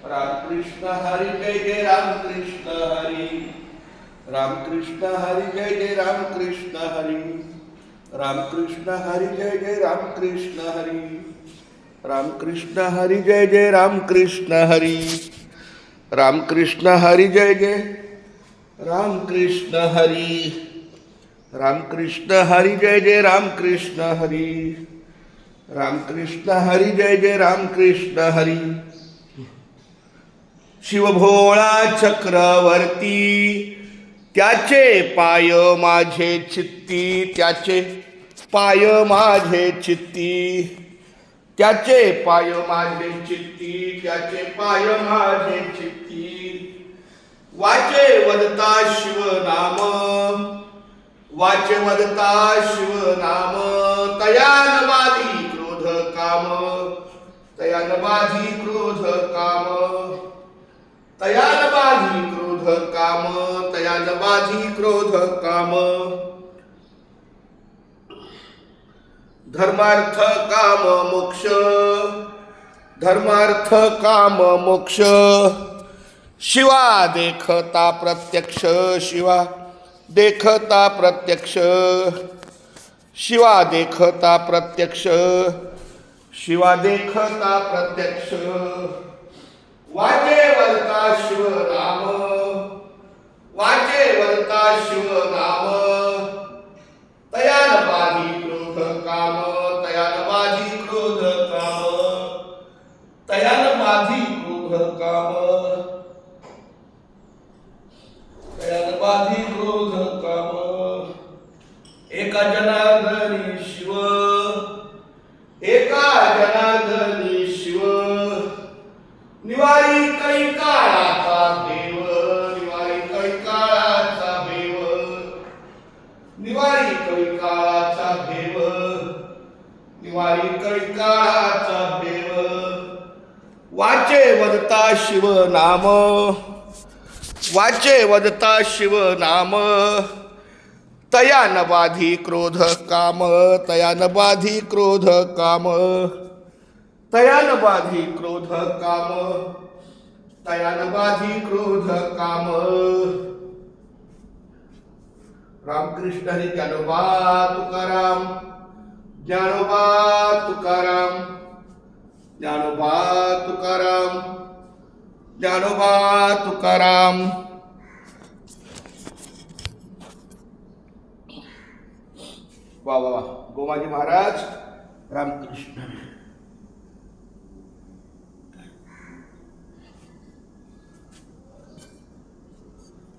रामकृष्ण हरी जय जय रामकृष्ण हरी. रामकृष्ण हरी जय जय रामकृष्ण हरी. रामकृष्ण हरी जय जय रामकृष्ण हरी. रामकृष्ण हरी जय जय रामकृष्ण हरी. रामकृष्ण हरी जय जय रामकृष्ण हरी. रामकृष्ण हरी जय जय रामकृष्ण हरी. रामकृष्ण हरी जय जय रामकृष्ण हरी. शिवभोळा चक्रवर्ती त्याचे पाय माझे चित्ती. त्याचे पाय माझे चित्ती. त्याचे पाय माझे चित्ती. त्याचे पाय माझे चित्ती. वाचे वदता शिवनाम. वाचे वदता शिवनाम. तयान बाधी क्रोध काम. तयान बाधी क्रोध काम. तयान बाधी क्रोध काम. तयान बाधी क्रोध काम. धर्मार्थ काम मोक्ष. धर्मार्थ काम मोक्ष. शिवा देखता प्रत्यक्ष. शिवा देखता प्रत्यक्ष. शिवा देखता प्रत्यक्ष. शिवा देखता प्रत्यक्ष. वाचे वरता शिवनाम. वाचे वरता शिवनाम. तयान बाधी क्रोध काम. तयान बाधी क्रोध काम. तयान बाधी क्रोध काम. तयान बाधी क्रोध काम. एका जनार्दनी शिव. एका जनार्दनी शिव. निवारी कैकाळाचा देव. निवारी कैकाळाचा देव. निवारी कैकाळाचा देव. निवारी कैकाळाचा देव. वाचे वदता शिव नाम. वाचे वदता शिव नाम. तयान बाधी क्रोध काम. तयान बाधी क्रोध काम. तयान बाधी क्रोध काम. तयान बाधी क्रोध काम. रामकृष्ण हरी. ज्ञानोबा तुकाराम. ज्ञानोबा तुकाराम. ज्ञानोबा तुकाराम. ज्ञानोबा तुकाराम. वा वा वा. गोमाजी महाराज. रामकृष्ण.